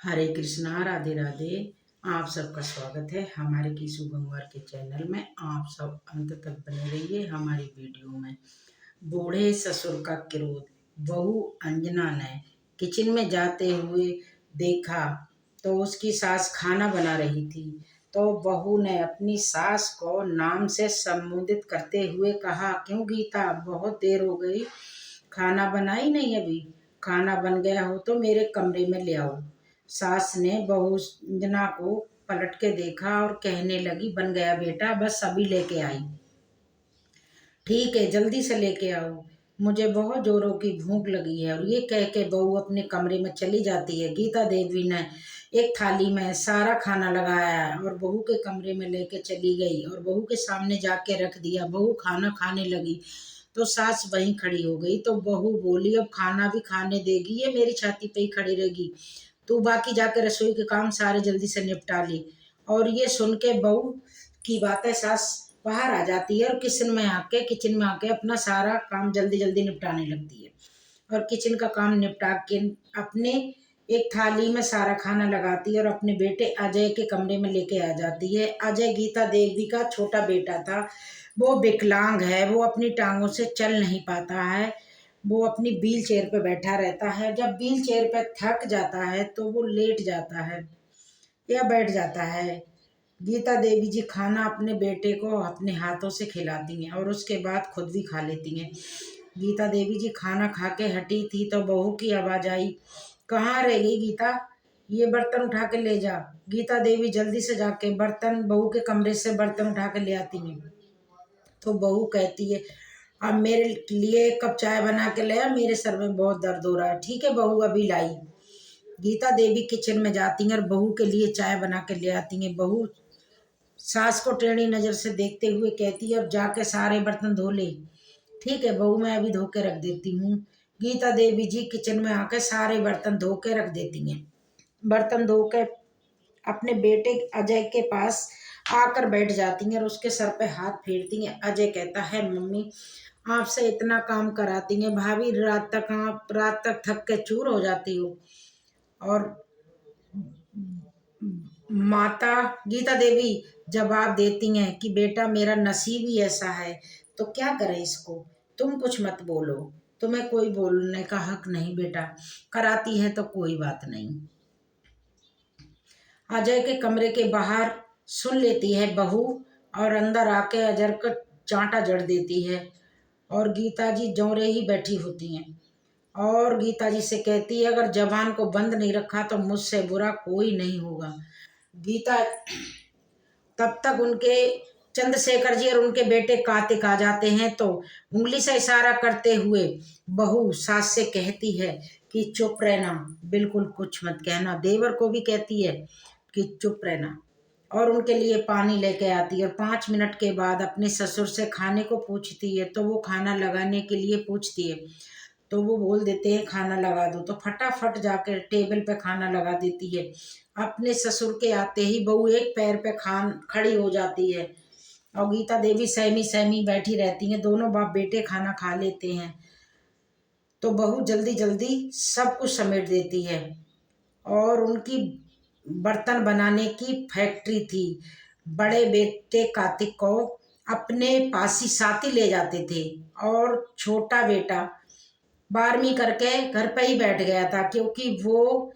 हरे कृष्णा, राधे राधे। आप सबका स्वागत है हमारे कीसू गंगवार के चैनल में। आप सब अंत तक बने रहिए हमारी वीडियो में। बूढ़े ससुर का क्रोध। बहू अंजना ने किचन में जाते हुए देखा तो उसकी सास खाना बना रही थी। तो बहू ने अपनी सास को नाम से संबोधित करते हुए कहा, क्यों गीता, बहुत देर हो गई, खाना बनाई नहीं अभी? खाना बन गया हो तो मेरे कमरे में ले आओ। सास ने बहू अंजना को पलट के देखा और कहने लगी, बन गया बेटा, बस अभी लेके आई। ठीक है, जल्दी से लेके आओ, मुझे बहुत जोरों की भूख लगी है। और ये कह के बहू अपने कमरे में चली जाती है। गीता देवी ने एक थाली में सारा खाना लगाया और बहू के कमरे में लेके चली गई और बहू के सामने जाके रख दिया। बहू खाना खाने लगी तो सास वहीं खड़ी हो गई। तो बहू बोली, अब खाना भी खाने देगी, ये मेरी छाती पे ही खड़ी रहेगी? तू बाकी जाके रसोई के काम सारे जल्दी से निपटा ली। और ये सुन के बहू की बातें सास बाहर आ जाती है और किचन में आके अपना सारा काम जल्दी जल्दी निपटाने लगती है। और किचन का काम निपटा के अपने एक थाली में सारा खाना लगाती है और अपने बेटे अजय के कमरे में लेके आ जाती है। अजय गीता देवी का छोटा बेटा था। वो विकलांग है, वो अपनी टांगों से चल नहीं पाता है। वो अपनी व्हील चेयर पे बैठा रहता है। जब व्हील चेयर पे थक जाता है तो वो लेट जाता है या बैठ जाता है। गीता देवी जी खाना अपने बेटे को अपने हाथों से खिलाती हैं और उसके बाद खुद भी खा लेती हैं। गीता देवी जी खाना खा के हटी थी तो बहू की आवाज आई, कहाँ रह गई गीता, ये बर्तन उठा के ले जा। गीता देवी जल्दी से जाके बर्तन बहू के कमरे से बर्तन उठा के ले आती हैं। तो बहू कहती है, अब मेरे लिए एक कप चाय बना के ले आ, मेरे सर में बहुत दर्द हो रहा है। ठीक है बहू, अभी लाई। गीता देवी किचन में जाती हैं और बहू के लिए चाय बना के ले आती हैं। बहू सास को टेढ़ी नजर से देखते हुए कहती है, अब जाके सारे बर्तन धो ले। ठीक है बहू, मैं अभी धो के रख देती हूँ। गीता देवी जी किचन में आकर सारे बर्तन धो के रख देती हैं। बर्तन धो के अपने बेटे अजय के पास आकर बैठ जाती हैं और उसके सर पे हाथ फेरती हैं। अजय कहता है, मम्मी आपसे इतना काम कराती हैं भाभी, रात तक थक के चूर हो जाती हो। और माता गीता देवी जवाब देती हैं कि बेटा, मेरा नसीब ही ऐसा है, तो क्या करें इसको, तुम कुछ मत बोलो, तुम्हें कोई बोलने का हक नहीं बेटा, कराती है तो कोई बात नहीं। अजय के कमरे के बाहर सुन लेती है बहू और अंदर आके अजय को चांटा जड़ देती है। और गीता जी जोरे ही बैठी होती हैं और गीता जी से कहती है, अगर जबान को बंद नहीं रखा तो मुझसे बुरा कोई नहीं होगा। गीता तब तक उनके चंद्रशेखर जी और उनके बेटे कार्तिक आ जाते हैं। तो उंगली से इशारा करते हुए बहू सास से कहती है कि चुप रहना, बिल्कुल कुछ मत कहना। देवर को भी कहती है कि चुप रहना और उनके लिए पानी लेके आती है। और 5 मिनट के बाद अपने ससुर से खाने को पूछती है तो वो खाना लगाने के लिए पूछती है तो वो बोल देते हैं खाना लगा दो। तो फटाफट जाकर टेबल पे खाना लगा देती है। अपने ससुर के आते ही बहू एक पैर पे खड़ी हो जाती है और गीता देवी सहमी सहमी बैठी रहती हैं। दोनों बाप बेटे खाना खा लेते हैं तो बहू जल्दी जल्दी सब कुछ समेट देती है। और उनकी बर्तन बनाने की फैक्ट्री थी। बड़े बेटे कार्तिक को अपने पास ही साथी ले जाते थे और छोटा बेटा 12वीं करके घर पे ही बैठ गया था, क्योंकि वो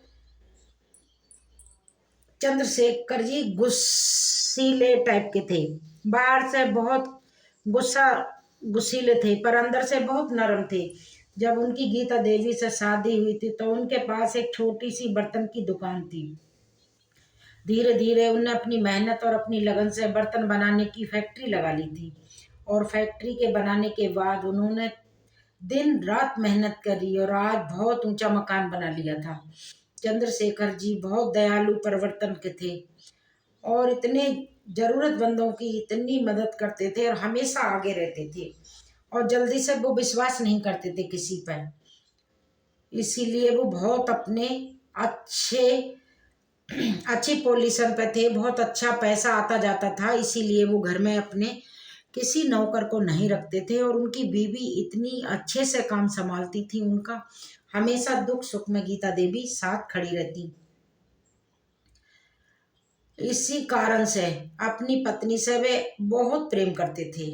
चंद्रशेखर जी गुस्सीले टाइप के थे। बाहर से बहुत गुस्सा गुस्सीले थे पर अंदर से बहुत नरम थे। जब उनकी गीता देवी से शादी हुई थी तो उनके पास एक छोटी सी बर्तन की दुकान थी। धीरे धीरे उनने अपनी मेहनत और अपनी लगन से बर्तन बनाने की फैक्ट्री लगा ली थी। और फैक्ट्री के बनाने के बाद उन्होंने दिन रात मेहनत करी और आज बहुत ऊंचा मकान बना लिया था। चंद्रशेखर जी बहुत दयालु परिवर्तन के थे और इतने जरूरतमंदों की इतनी मदद करते थे और हमेशा आगे रहते थे और जल्दी से वो विश्वास नहीं करते थे किसी पर। इसीलिए वो बहुत अपने अच्छे अच्छी पोजीशन पे थे, बहुत अच्छा पैसा आता जाता था। इसीलिए वो घर में अपने किसी नौकर को नहीं रखते थे और उनकी बीवी इतनी अच्छे से काम संभालती थी। उनका हमेशा दुख सुख में गीता देवी साथ खड़ी रहती। इसी कारण से अपनी पत्नी से वे बहुत प्रेम करते थे।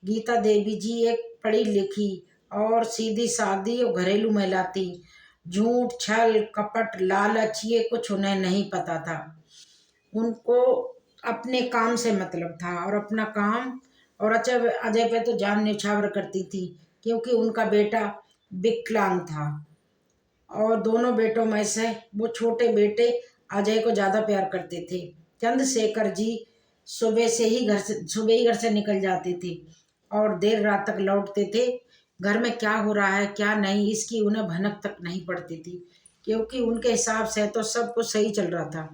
गीता देवी जी एक पढ़ी लिखी और सीधी सादी और घरेलू महिला थी। झूठ, छल, कपट, लालच ये कुछ उन्हें नहीं पता था। उनको अपने काम से मतलब था और अपना काम। और अजय अजय पे तो जान न्यौछावर करती थी, क्योंकि उनका बेटा विकलांग था। और दोनों बेटों में से वो छोटे बेटे अजय को ज्यादा प्यार करते थे। चंद्रशेखर जी सुबह ही घर से निकल जाते थे और देर रात तक लौटते थे। घर में क्या हो रहा है क्या नहीं इसकी उन्हें भनक तक नहीं पड़ती थी, क्योंकि उनके हिसाब से तो सब कुछ सही चल रहा था।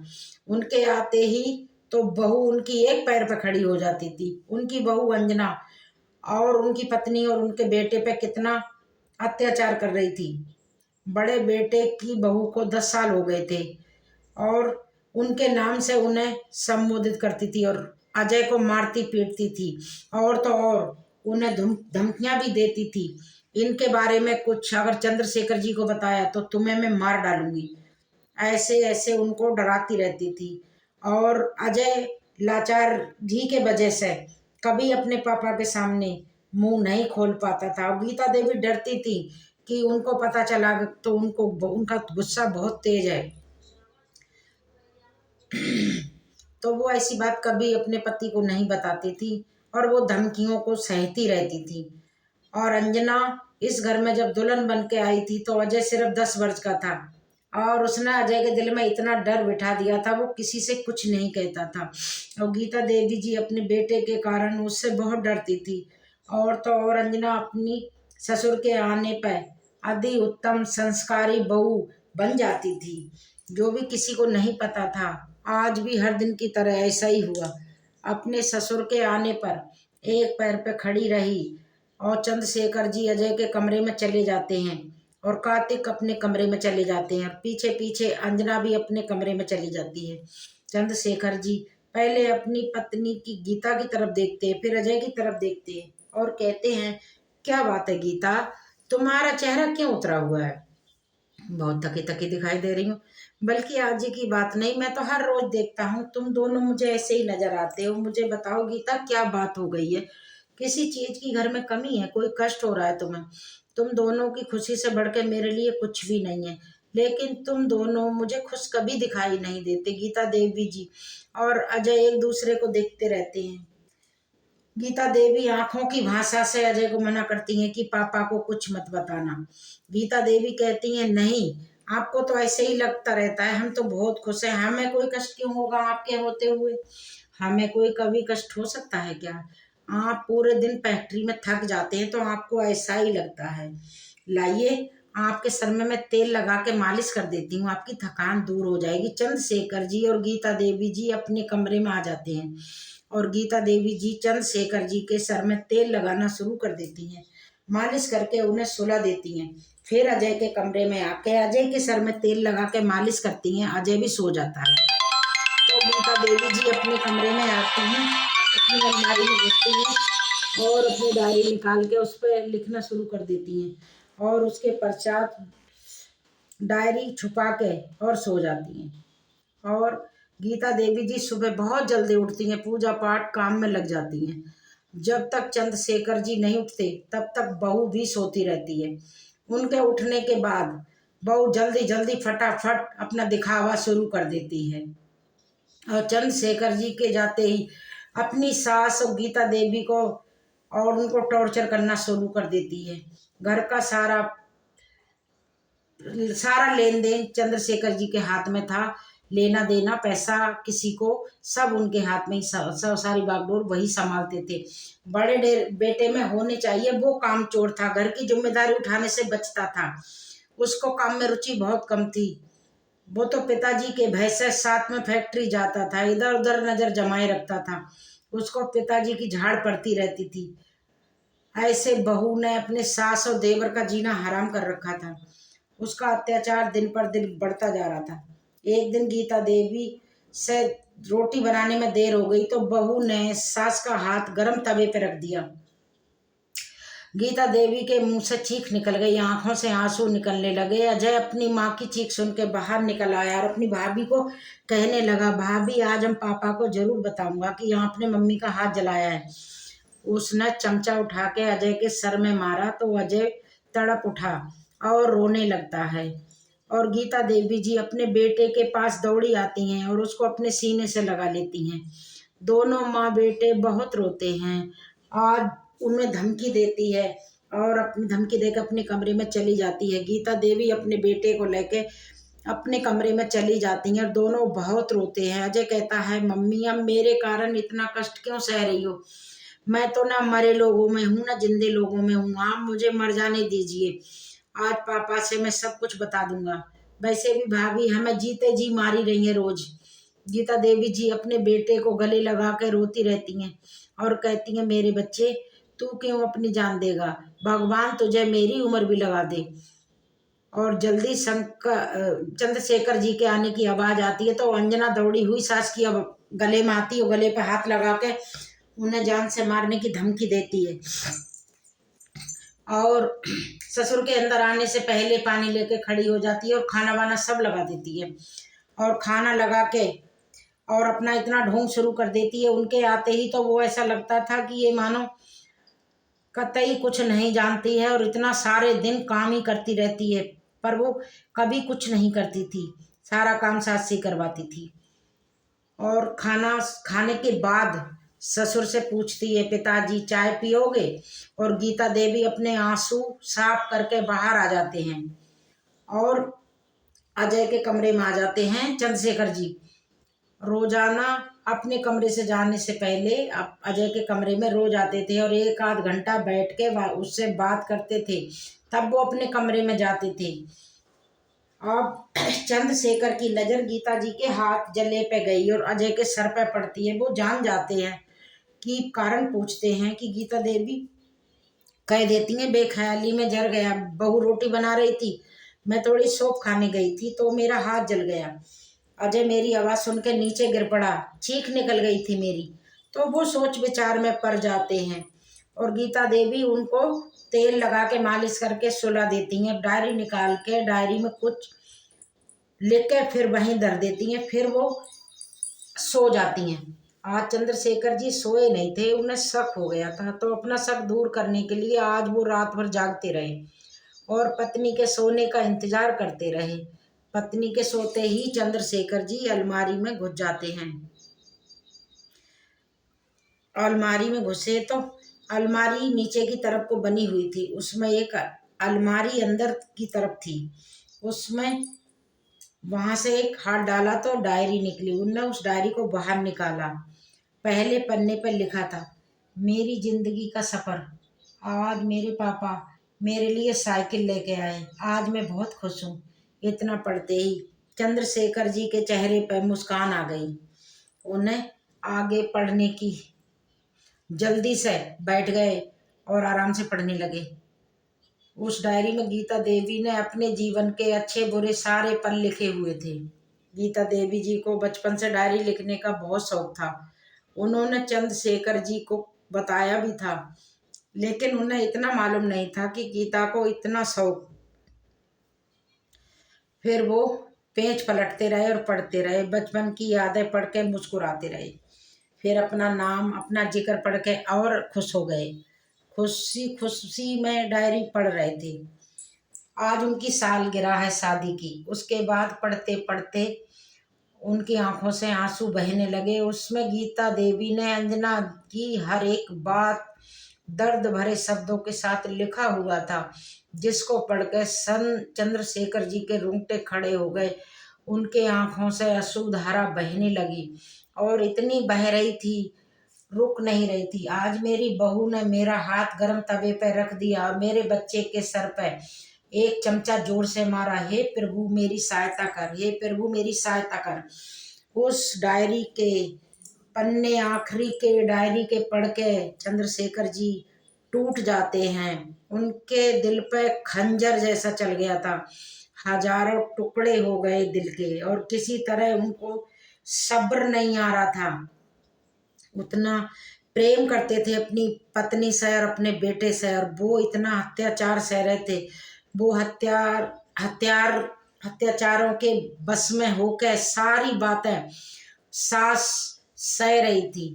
उनके आते ही तो बहू उनकी एक पैर पर खड़ी हो जाती थी। उनकी बहू अंजना और उनकी पत्नी और उनके बेटे पे कितना अत्याचार कर रही थी। बड़े बेटे की बहू को 10 साल हो गए थे और उनके नाम से उन्हें संबोधित करती थी और अजय को मारती पीटती थी। और तो और उन्हें धमकियां भी देती थी। इनके बारे में कुछ अगर चंद्रशेखर जी को बताया तो तुम्हें मैं मार डालूंगी, ऐसे ऐसे उनको डराती रहती थी। और अजय लाचार जी के वजह से कभी अपने पापा के सामने मुंह नहीं खोल पाता था। और गीता देवी डरती थी कि उनको पता चला तो उनका गुस्सा बहुत तेज है, तो वो ऐसी बात कभी अपने पति को नहीं बताती थी और वो धमकियों को सहती रहती थी। और अंजना इस घर में जब दुल्हन बन के आई थी तो अजय सिर्फ 10 वर्ष का था और उसने अजय के दिल में इतना डर बिठा दिया था, वो किसी से कुछ नहीं कहता था। और गीता देवी जी अपने बेटे के कारण उससे बहुत डरती थी। और तो और अंजना अपनी ससुर के आने पर अति उत्तम संस्कारी बहू बन जाती थी, जो भी किसी को नहीं पता था। आज भी हर दिन की तरह ऐसा ही हुआ। अपने ससुर के आने पर एक पैर पे खड़ी रही और चंद्रशेखर जी अजय के कमरे में चले जाते हैं और कार्तिक अपने कमरे में चले जाते हैं और पीछे पीछे अंजना भी अपने कमरे में चली जाती है। चंद्रशेखर जी पहले अपनी पत्नी की गीता की तरफ देखते हैं, फिर अजय की तरफ देखते हैं और कहते हैं, क्या बात है गीता, तुम्हारा चेहरा क्यों उतरा हुआ है? बहुत थकी थकी दिखाई दे रही हूँ। बल्कि आज ही की बात नहीं, मैं तो हर रोज देखता हूँ तुम दोनों मुझे ऐसे ही नजर आते हो। मुझे बताओ गीता, क्या बात हो गई है? किसी चीज की घर में कमी है? कोई कष्ट हो रहा है तुम्हें? तुम दोनों की खुशी से बढ़कर मेरे लिए कुछ भी नहीं है, लेकिन तुम दोनों मुझे खुश कभी दिखाई नहीं देते। गीता देवी जी और अजय एक दूसरे को देखते रहते हैं। गीता देवी आंखों की भाषा से अजय को मना करती हैं कि पापा को कुछ मत बताना। गीता देवी कहती हैं, नहीं, आपको तो ऐसे ही लगता रहता है, हम तो बहुत खुश हैं, हमें कोई कष्ट क्यों होगा आपके होते हुए? हमें कोई कभी कष्ट हो सकता है क्या? आप पूरे दिन फैक्ट्री में थक जाते हैं तो आपको ऐसा ही लगता है। लाइए, आपके सर में मैं तेल लगा के मालिश कर देती हूँ, आपकी थकान दूर हो जाएगी। चंद्रशेखर जी और गीता देवी जी अपने कमरे में आ जाते हैं और गीता देवी जी चंद्रशेखर जी के सर में तेल लगाना शुरू कर देती हैं, मालिश करके उन्हें सुला देती हैं। फिर अजय के कमरे में आके अजय के सर में तेल लगा के मालिश करती हैं, अजय भी सो जाता है। तो गीता देवी जी अपने कमरे में आती हैं, अपनी अलमारी में घुसती हैं और अपनी डायरी निकाल के उस पर लिखना शुरू कर देती हैं और उसके पश्चात डायरी छुपा के और सो जाती हैं। और गीता देवी जी सुबह बहुत जल्दी उठती हैं, पूजा पाठ काम में लग जाती हैं। जब तक चंद्रशेखर जी नहीं उठते तब तक बहू भी सोती रहती है। उनके उठने के बाद बहू जल्दी जल्दी फटाफट अपना दिखावा शुरू कर देती है और चंद्रशेखर जी के जाते ही अपनी सास और गीता देवी को और उनको टॉर्चर करना शुरू कर देती है। घर का सारा सारा लेन देन चंद्रशेखर जी के हाथ में था। लेना देना पैसा किसी को सब उनके हाथ में ही सारी बागडोर वही संभालते थे। बड़े बेटे में होने चाहिए वो काम चोर था, घर की जिम्मेदारी उठाने से बचता था। उसको काम में रुचि बहुत कम थी। वो तो पिताजी के भय से साथ में फैक्ट्री जाता था, इधर उधर नजर जमाए रखता था। उसको पिताजी की झाड़ पड़ती रहती थी। ऐसे बहू ने अपने सास और देवर का जीना हराम कर रखा था। उसका अत्याचार दिन पर दिन बढ़ता जा रहा था। एक दिन गीता देवी से रोटी बनाने में देर हो गई तो बहू ने सास का हाथ गरम तवे पे रख दिया। गीता देवी के मुंह से चीख निकल गई, आंखों से आंसू निकलने लगे। अजय अपनी माँ की चीख सुन के बाहर निकल आया और अपनी भाभी को कहने लगा, भाभी आज हम पापा को जरूर बताऊंगा कि आपने मम्मी का हाथ जलाया है। उसने चमचा उठा के अजय के सर में मारा तो अजय तड़प उठा और रोने लगता है। और गीता देवी जी अपने बेटे के पास दौड़ी आती हैं और उसको अपने सीने से लगा लेती हैं। दोनों माँ बेटे बहुत रोते हैं। आज उनमें धमकी देती है और अपनी धमकी देकर अपने कमरे में चली जाती है। गीता देवी अपने बेटे को लेके अपने कमरे में चली जाती हैं और दोनों बहुत रोते हैं। अजय कहता है, मम्मी अब मेरे कारण इतना कष्ट क्यों सह रही हो? मैं तो ना मरे लोगों में हूँ ना जिंदे लोगों में हूँ, आप मुझे मर जाने दीजिए। आज पापा से मैं सब कुछ बता दूंगा। वैसे भी भाभी हमें जीते जी मारी रही है रोज। गीता देवी जी अपने बेटे को गले लगा के रोती रहती हैं और कहती हैं, मेरे बच्चे तू क्यों अपनी जान देगा? भगवान तुझे मेरी उम्र भी लगा दे। और जल्दी शंकर चंद्रशेखर जी के आने की आवाज आती है तो अंजना दौड़ी हुई सास की अब गले में आती है और गले पे हाथ लगा के उन्हें जान से मारने की धमकी देती है। और ससुर के अंदर आने से पहले पानी लेके खड़ी हो जाती है और खाना वाना सब लगा देती है और खाना लगा के और अपना इतना ढोंग शुरू कर देती है। उनके आते ही तो वो ऐसा लगता था कि ये मानो कतई कुछ नहीं जानती है और इतना सारे दिन काम ही करती रहती है, पर वो कभी कुछ नहीं करती थी, सारा काम सास से करवाती थी। और खाना खाने के बाद ससुर से पूछती है, पिताजी चाय पियोगे? और गीता देवी अपने आंसू साफ करके बाहर आ जाते हैं और अजय के कमरे में आ जाते हैं चंद्रशेखर जी। रोजाना अपने कमरे से जाने से पहले अजय के कमरे में रोज आते थे और एक आध घंटा बैठ के उससे बात करते थे, तब वो अपने कमरे में जाते थे। अब चंद्रशेखर की नजर गीता जी के हाथ जले पे गई और अजय के सर पे पड़ती है। वो जान जाते हैं कि कारण पूछते हैं कि गीता देवी कह देती हैं, बेख्याली में जल गया, बहू रोटी बना रही थी, मैं थोड़ी सौंफ खाने गई थी तो मेरा हाथ जल गया। अजय मेरी आवाज सुन के नीचे गिर पड़ा, चीख निकल गई थी मेरी। तो वो सोच विचार में पड़ जाते हैं और गीता देवी उनको तेल लगा के मालिश करके सुला देती हैं। डायरी निकाल के डायरी में कुछ लिख के फिर वहीं धर देती हैं, फिर वो सो जाती हैं। आज चंद्रशेखर जी सोए नहीं थे, उन्हें शक हो गया था, तो अपना शक दूर करने के लिए आज वो रात भर जागते रहे और पत्नी के सोने का इंतजार करते रहे। पत्नी के सोते ही चंद्रशेखर जी अलमारी में घुस जाते हैं। अलमारी में घुसे तो अलमारी नीचे की तरफ को बनी हुई थी, उसमें एक अलमारी अंदर की तरफ थी, उसमें वहां से एक हाथ डाला तो डायरी निकली। उनने उस डायरी को बाहर निकाला। पहले पन्ने पर लिखा था, मेरी जिंदगी का सफर। आज मेरे पापा मेरे लिए साइकिल लेके आए, आज मैं बहुत खुश हूँ। इतना पढ़ते ही चंद्रशेखर जी के चेहरे पर मुस्कान आ गई। उन्हें आगे पढ़ने की जल्दी से बैठ गए और आराम से पढ़ने लगे। उस डायरी में गीता देवी ने अपने जीवन के अच्छे बुरे सारे पल लिखे हुए थे। गीता देवी जी को बचपन से डायरी लिखने का बहुत शौक था। उन्होंने चंद्रशेखर जी को बताया भी था, लेकिन उन्हें इतना मालूम नहीं था कि गीता को इतना शौक। फिर वो पेज पलटते रहे और पढ़ते रहे, बचपन की यादें पढ़ के मुस्कुराते रहे। फिर अपना नाम अपना जिक्र पढ़ के और खुश हो गए। खुशी खुशी में डायरी पढ़ रहे थे। आज उनकी सालगिरह है शादी की। उसके बाद पढ़ते पढ़ते उनकी आंखों से आंसू बहने लगे। उसमें गीता देवी ने अंजना की हर एक बात दर्द भरे शब्दों के साथ लिखा हुआ था, जिसको पढ़कर चंद्रशेखर जी के रोंगटे खड़े हो गए। उनके आंखों से अश्रुधारा बहने लगी और इतनी बह रही थी, रुक नहीं रही थी। आज मेरी बहू ने मेरा हाथ गर्म तवे पर रख दिया और मेरे बच्चे के सर पर एक चमचा जोर से मारा। हे प्रभु मेरी सहायता कर, हे प्रभु मेरी सहायता कर। उस डायरी के पन्ने आखिरी के डायरी के पढ़ के चंद्रशेखर जी टूट जाते हैं। उनके दिल पे खंजर जैसा चल गया था, हजारों टुकड़े हो गए दिल के और किसी तरह उनको सब्र नहीं आ रहा था। उतना प्रेम करते थे अपनी पत्नी से और अपने बेटे से, और वो इतना अत्याचार सह रहे थे। वो अत्याचारों के बस में होकर सारी बातें सास सह रही थी,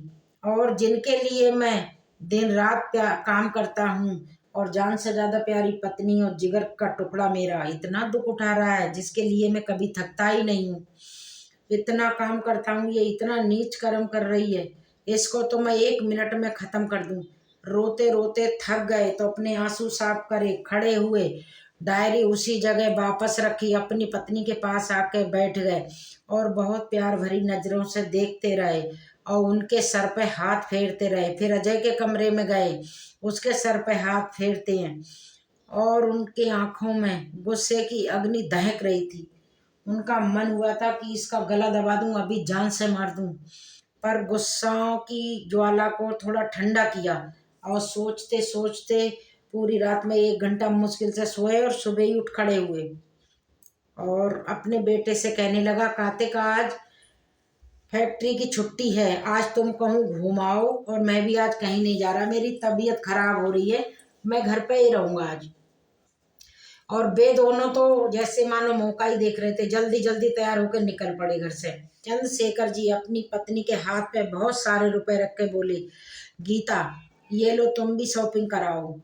और जिनके लिए मैं दिन रात काम करता हूँ, और जान से ज्यादा प्यारी पत्नी और जिगर का टुकड़ा मेरा इतना दुख उठा रहा है, जिसके लिए मैं कभी थकता ही नहीं हूँ। इतना काम करता हूँ, ये इतना नीच कर्म कर रही है, इसको तो मैं 1 मिनट में खत्म कर दूं। रोते रोते थक गए तो अपने आंसू साफ करे, खड़े हुए, डायरी उसी जगह वापस रखी, अपनी पत्नी के पास आके बैठ गए और बहुत प्यार भरी नजरों से देखते रहे और उनके सर पे हाथ फेरते रहे। फिर अजय के कमरे में गए, उसके सर पे हाथ फेरते हैं, और उनकी आंखों में गुस्से की अग्नि दहक रही थी। उनका मन हुआ था कि इसका गला दबा दूं, अभी जान से मार दूं, पर गुस्साओं की ज्वाला को थोड़ा ठंडा किया और सोचते सोचते पूरी रात में 1 घंटा मुश्किल से सोए और सुबह ही उठ खड़े हुए और अपने बेटे से कहने लगा, कार्तिक आज फैक्ट्री की छुट्टी है, आज तुम कहूँ घुमाओ, और मैं भी आज कहीं नहीं जा रहा, मेरी तबीयत खराब हो रही है, मैं घर पे ही रहूंगा आज। और वे दोनों तो जैसे मानो मौका ही देख रहे थे, जल्दी जल्दी तैयार होकर निकल पड़े घर से। चंद्रशेखर जी अपनी पत्नी के हाथ पे बहुत सारे रुपए रख के बोले, गीता ये लो, तुम भी शॉपिंग कराओ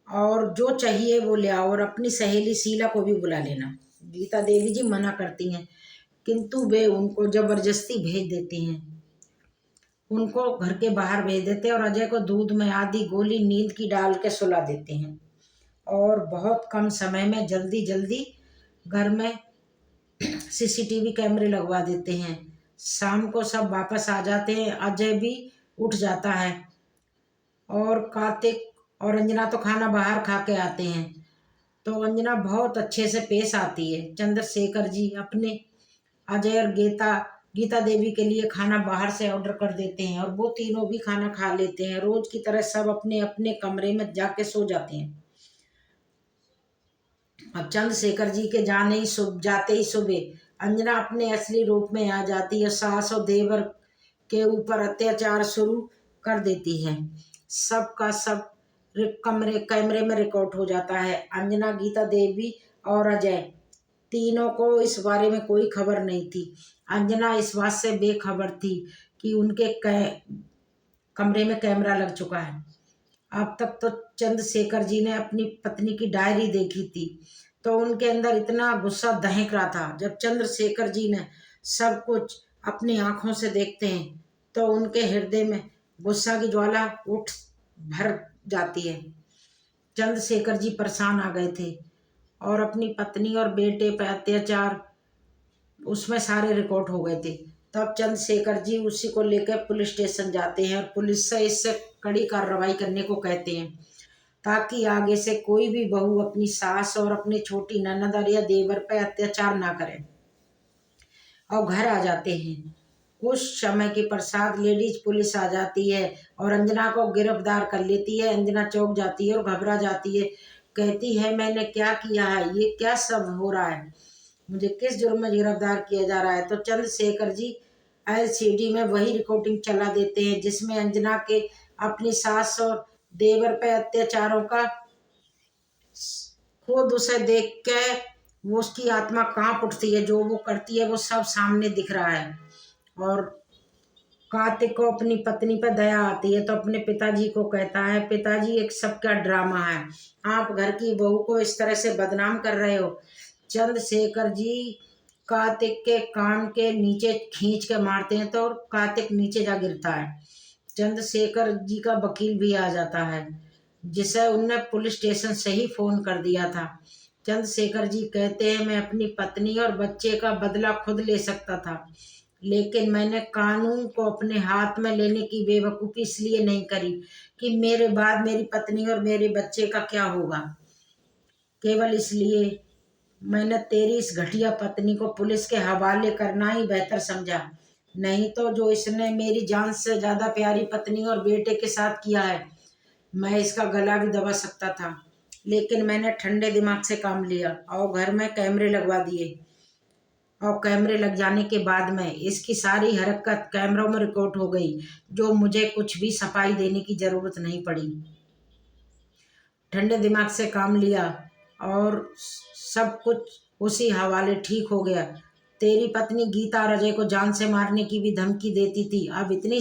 और जो चाहिए वो ले आओ, और अपनी सहेली शीला को भी बुला लेना। गीता देवी जी मना करती हैं, किंतु वे उनको जबरदस्ती भेज देती हैं, उनको घर के बाहर भेज देते हैं और अजय को दूध में आधी गोली नींद की डाल के सुला देते हैं, और बहुत कम समय में जल्दी जल्दी घर में सीसीटीवी कैमरे लगवा देते हैं। शाम को सब वापस आ जाते हैं, अजय भी उठ जाता है, और कार्तिक और अंजना तो खाना बाहर खा के आते हैं, तो अंजना बहुत अच्छे से पेश आती है। चंद्रशेखर जी अपने अजय और गीता देवी के लिए खाना बाहर से ऑर्डर कर देते हैं, और वो तीनों भी खाना खा लेते हैं। रोज की तरह सब अपने अपने कमरे में जाके सो जाते हैं। अब चंद्रशेखर जी के जाते ही सुबह अंजना अपने असली रूप में आ जाती है, सास और देवर के ऊपर अत्याचार शुरू कर देती है। सबका सब कैमरे में रिकॉर्ड हो जाता है। अंजना, गीता देवी और अजय तीनों को इस बारे में कोई खबर नहीं थी। अंजना इस बात से बेखबर थी कि उनके कमरे में कैमरा लग चुका है। अब तक तो चंद्रशेखर जी ने अपनी पत्नी की डायरी देखी थी, तो उनके अंदर इतना गुस्सा दहक रहा था। जब चंद्रशेखर जी ने सब कुछ अपनी आंखों से देखते हैं तो उनके हृदय में गुस्सा की ज्वाला उठ भर जाती है। चंद्रशेखर जी परेशान आ गए थे, और अपनी पत्नी और बेटे पर अत्याचार उसमें सारे रिकॉर्ड हो गए थे। तब चंद्रशेखर जी उसी को लेकर पुलिस स्टेशन जाते हैं और पुलिस से इससे कड़ी कार्रवाई करने को कहते हैं, ताकि आगे से कोई भी बहू अपनी सास और अपनी छोटी ननद या देवर पर अत्याचार ना करे। और घर आ जाते हैं। कुछ समय के पश्चात लेडीज पुलिस आ जाती है और अंजना को गिरफ्तार कर लेती है। अंजना चौंक जाती है और घबरा जाती है, कहती है मैंने क्या किया है, ये क्या सब हो रहा है, मुझे किस जुर्म में गिरफ्तार किया जा रहा है। तो चंद्रशेखर जी एलसीडी में वही रिकॉर्डिंग चला देते हैं जिसमें अंजना के अपनी सास और देवर पे अत्याचारों का खुद उसे देख के वो उसकी आत्मा कांप उठती है, जो वो करती है वो सब सामने दिख रहा है। और कार्तिक को अपनी पत्नी पर दया आती है, तो अपने पिताजी को कहता है, पिताजी एक सबका ड्रामा है, आप घर की बहू को इस तरह से बदनाम कर रहे हो। चंद्रशेखर जी कार्तिक के कान के नीचे खींच के मारते हैं, तो कार्तिक नीचे जा गिरता है। चंद्रशेखर जी का वकील भी आ जाता है, जिसे उनने पुलिस स्टेशन से ही फोन कर दिया था। चंद्रशेखर जी कहते हैं, मैं अपनी पत्नी और बच्चे का बदला खुद ले सकता था, लेकिन मैंने कानून को अपने हाथ में लेने की बेवकूफ़ी इसलिए नहीं करी कि मेरे बाद मेरी पत्नी और मेरे बच्चे का क्या होगा। केवल इसलिए मैंने तेरी इस घटिया पत्नी को पुलिस के हवाले करना ही बेहतर समझा, नहीं तो जो इसने मेरी जान से ज़्यादा प्यारी पत्नी और बेटे के साथ किया है, मैं इसका गला भी दबा सकता था, लेकिन मैंने ठंडे दिमाग से काम लिया और घर में कैमरे लगवा दिए और कैमरे लग जाने के बाद में इसकी सारी हरकत कैमरों में रिकॉर्ड हो गई, जो मुझे कुछ भी सफाई देने की ज़रूरत नहीं पड़ी। ठंडे दिमाग से काम लिया और सब कुछ उसी हवाले ठीक हो गया। तेरी पत्नी गीता और अजय को जान से मारने की भी धमकी देती थी। अब इतनी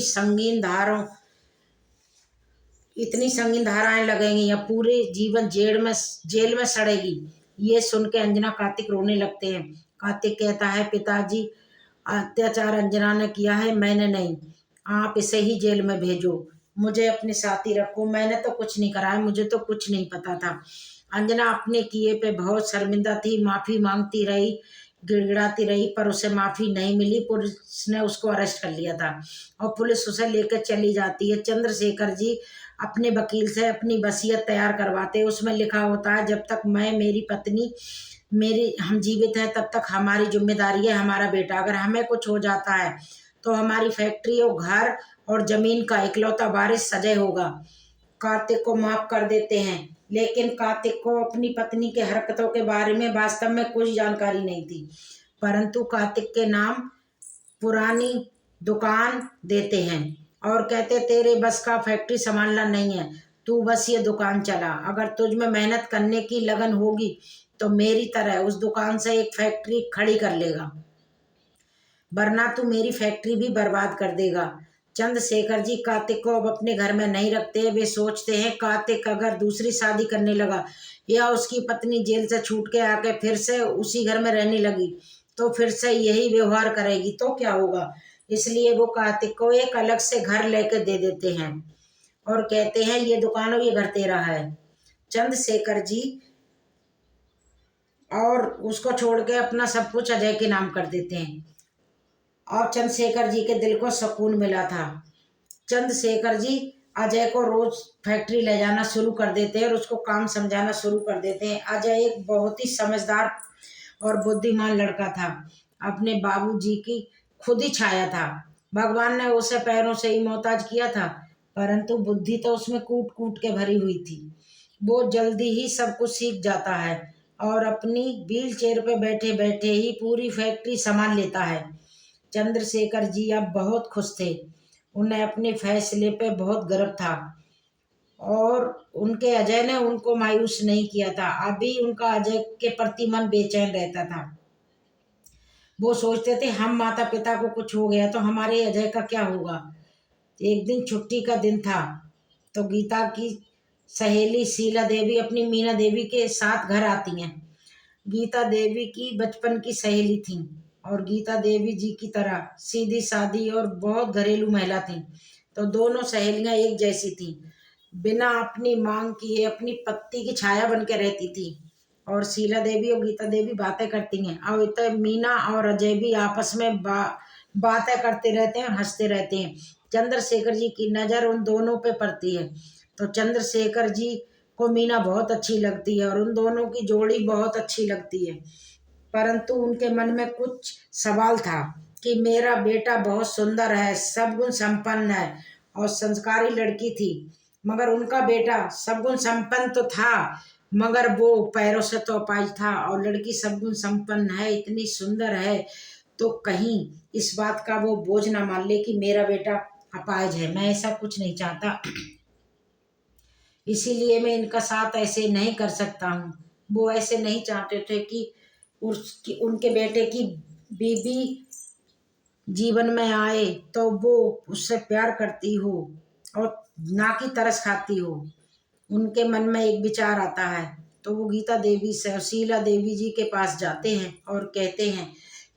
संगीन धाराएं लगेंगी या पूरे जीवन जेल में सड़ेगी। ये सुन के अंजना कार्तिक रोने लगते हैं। कार्तिक कहता है, पिताजी, अत्याचार अंजना ने किया है, मैंने नहीं। आप इसे ही जेल में भेजो, मुझे अपने साथ ही रखो। मैंने तो कुछ नहीं करा है, मुझे तो कुछ नहीं पता था। अंजना अपने किए पे बहुत शर्मिंदा थी, माफी मांगती रही, गिड़गिड़ाती रही, पर उसे माफी नहीं मिली। पुलिस ने उसको अरेस्ट कर लिया था और पुलिस उसे लेकर चली जाती है। चंद्रशेखर जी अपने वकील से अपनी वसीयत तैयार करवाते हैं। उसमें लिखा होता है, जब तक मैं, मेरी पत्नी, हम जीवित हैं तब तक हमारी जिम्मेदारी है हमारा बेटा। अगर हमें कुछ हो जाता है तो हमारी फैक्ट्री और घर और जमीन का इकलौता वारिस सजय होगा। कार्तिक को माफ कर देते हैं, लेकिन कार्तिक को अपनी पत्नी के हरकतों के बारे में वास्तव में कुछ जानकारी नहीं थी, परंतु कार्तिक के नाम पुरानी दुकान देते हैं और कहते, तेरे बस का फैक्ट्री संभालना नहीं है, तू बस ये दुकान चला। अगर तुझ में मेहनत करने की लगन होगी तो मेरी तरह उस दुकान से एक फैक्ट्री खड़ी कर लेगा, वरना तू मेरी फैक्ट्री भी बर्बाद कर देगा। चंद्रशेखर जी कार्तिक को अब अपने घर में नहीं रखते। वे सोचते हैं, कार्तिक अगर दूसरी शादी करने लगा या उसकी पत्नी जेल से छूट के आके फिर से उसी घर में रहने लगी तो फिर से यही व्यवहार करेगी तो क्या होगा। इसलिए वो कार्तिक को एक अलग से घर लेके दे देते हैं और कहते हैं, ये दुकान और ये घर तेरा है। चंद्रशेखर जी और उसको छोड़ के अपना सब कुछ अजय के नाम कर देते हैं और चंद्रशेखर जी के दिल को सुकून मिला था। चंद्रशेखर जी अजय को रोज फैक्ट्री ले जाना शुरू कर देते हैं और उसको काम समझाना शुरू कर देते हैं। अजय एक बहुत ही समझदार और बुद्धिमान लड़का था, अपने बाबूजी की खुद ही छाया था। भगवान ने उसे पैरों से ही मोहताज किया था, परंतु बुद्धि तो उसमें कूट कूट के भरी हुई थी। वो जल्दी ही सब कुछ सीख जाता है और अपनी व्हील चेयर पे बैठे बैठे ही पूरी फैक्ट्री संभाल लेता है। चंद्रशेखर जी अब बहुत खुश थे। उन्हें अपने फैसले पे बहुत गर्व था और उनके अजय ने उनको मायूस नहीं किया था। अभी उनका अजय के प्रति मन बेचैन रहता था। वो सोचते थे, हम माता पिता को कुछ हो गया तो हमारे अजय का क्या होगा। एक दिन छुट्टी का दिन था तो गीता की सहेली शीला देवी अपनी मीना देवी के साथ घर आती हैं। गीता देवी की बचपन की सहेली थी और गीता देवी जी की तरह सीधी सादी और बहुत घरेलू महिला थी। तो दोनों सहेलियां एक जैसी थी, बिना अपनी मांग किए अपनी पति की छाया बन के रहती थी। और शीला देवी और गीता देवी बातें करती हैं और तो मीना और अजय भी आपस में बातें करते रहते हैं और हंसते रहते हैं। चंद्रशेखर जी की नज़र उन दोनों पे पड़ती है तो चंद्रशेखर जी को मीना बहुत अच्छी लगती है और उन दोनों की जोड़ी बहुत अच्छी लगती है। परंतु उनके मन में कुछ सवाल था कि मेरा बेटा बहुत सुंदर है, सब गुण संपन्न है और संस्कारी लड़की थी, मगर उनका बेटा सब गुण संपन्न तो था मगर वो पैरों से तो अपाहिज था। और लड़की सब गुण संपन्न है, इतनी सुंदर है, तो कहीं इस बात का वो बोझ ना मान ले कि मेरा बेटा अपाहिज है। मैं ऐसा कुछ नहीं चाहता, इसीलिए मैं इनका साथ ऐसे नहीं कर सकता हूँ। वो ऐसे नहीं चाहते थे कि उनके बेटे की बीबी जीवन में आए तो वो उससे प्यार करती हो और ना कि तरस खाती हो। उनके मन में एक विचार आता है तो वो गीता देवी से और शीला देवी जी के पास जाते हैं और कहते हैं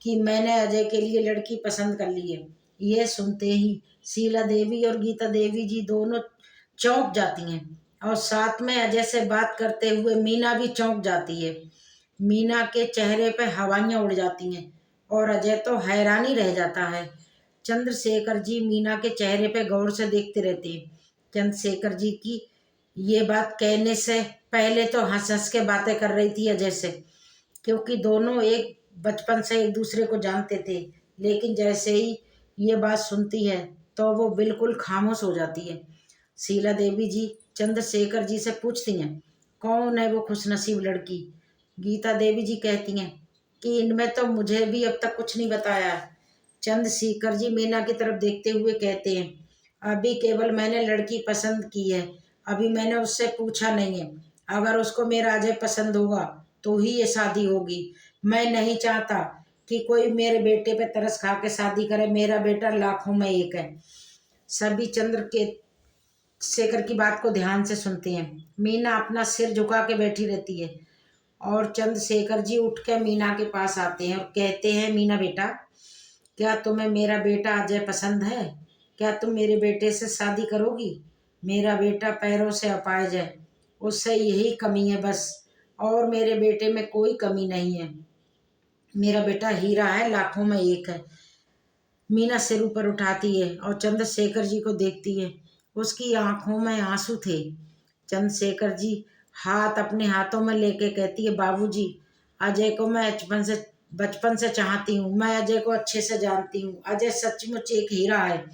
कि मैंने अजय के लिए लड़की पसंद कर ली है। यह सुनते ही शीला देवी और गीता देवी जी दोनों चौंक जाती हैं और साथ में अजय से बात करते हुए मीना भी चौंक जाती है। मीना के चेहरे पे हवाइयाँ उड़ जाती हैं और अजय तो हैरानी रह जाता है। चंद्रशेखर जी मीना के चेहरे पे गौर से देखते रहते हैं। चंद्रशेखर जी की ये बात कहने से पहले तो हंस हंस के बातें कर रही थी अजय से, क्योंकि दोनों एक बचपन से एक दूसरे को जानते थे। लेकिन जैसे ही ये बात सुनती है तो वो बिल्कुल खामोश हो जाती है। शीला देवी जी चंद्रशेखर जी से पूछती हैं, कौन है वो खुशनसीब लड़की। गीता देवी जी कहती हैं, कि इनमें तो मुझे भी अब तक कुछ नहीं बताया। चंद्रशेखर जी मीना की तरफ देखते हुए कहते हैं, अभी केवल मैंने लड़की पसंद की है, अभी मैंने उससे पूछा नहीं है। अगर उसको मेरा अजय पसंद होगा तो ही ये शादी होगी। मैं नहीं चाहता कि कोई मेरे बेटे पे तरस खा के शादी करे। मेरा बेटा लाखों में एक है। सभी चंद्र के शेखर की बात को ध्यान से सुनते हैं। मीना अपना सिर झुका के बैठी रहती है और चंद्रशेखर जी उठ के मीना के पास आते हैं और कहते हैं, मीना बेटा, क्या तुम्हें मेरा बेटा अजय पसंद है? क्या तुम मेरे बेटे से शादी करोगी? मेरा बेटा पैरों से अपाहिज है, उससे यही कमी है बस, और मेरे बेटे में कोई कमी नहीं है। मेरा बेटा हीरा है, लाखों में एक है। मीना सिर ऊपर उठाती है और चंद्रशेखर जी को देखती है। उसकी आंखों में आंसू थे। चंद्रशेखर जी हाथ अपने हाथों में लेके कहती है, बाबूजी, अजय को मैं बचपन से चाहती हूँ। मैं अजय को अच्छे से जानती हूँ। अजय सचमुच एक हीरा है।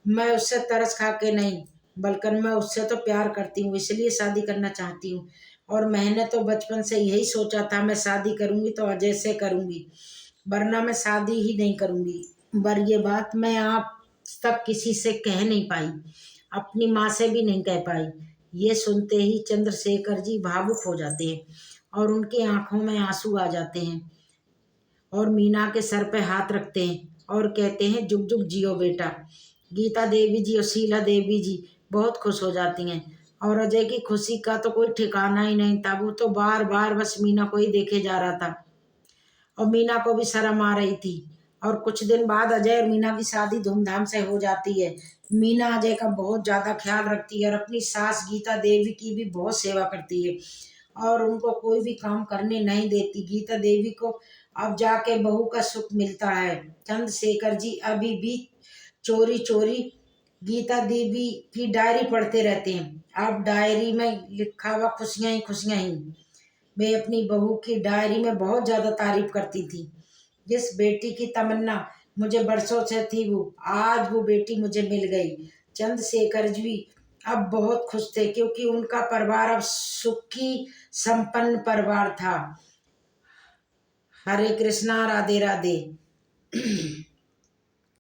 मैं उससे तरस खा के नहीं, बल्कि मैं उससे तो प्यार करती हूँ, इसलिए शादी करना चाहती हूँ। और मैंने तो बचपन से यही सोचा था, मैं शादी करूँगी तो अजय से करूँगी, वरना मैं शादी ही नहीं करूँगी। पर ये बात मैं आप तक किसी से कह नहीं पाई, अपनी माँ से भी नहीं कह पाई। ये सुनते ही चंद्रशेखर जी भावुक हो जाते हैं और उनकी आंखों में आंसू आ जाते हैं और मीना के सर पे हाथ रखते हैं और कहते हैं, जुग जुग जियो बेटा। गीता देवी जी और शीला देवी जी बहुत खुश हो जाती हैं और अजय की खुशी का तो कोई ठिकाना ही नहीं था। वो तो बार बार बस मीना को ही देखे जा रहा था और मीना को भी शर्म आ रही थी। और कुछ दिन बाद अजय और मीना की शादी धूमधाम से हो जाती है। मीना अजय का बहुत ज़्यादा ख्याल रखती है और अपनी सास गीता देवी की भी बहुत सेवा करती है और उनको कोई भी काम करने नहीं देती। गीता देवी को अब जाके बहू का सुख मिलता है। चंद्रशेखर जी अभी भी चोरी चोरी गीता देवी की डायरी पढ़ते रहते हैं। अब डायरी में लिखा हुआ खुशियां ही खुशियां ही। वे अपनी बहू की डायरी में बहुत ज्यादा तारीफ करती थी। जिस बेटी की तमन्ना मुझे बरसों से थी, वो आज वो बेटी मुझे मिल गई। चंद्रशेखर जी अब बहुत खुश थे क्योंकि उनका परिवार अब सुखी संपन्न परिवार था। हरे कृष्णा, राधे राधे।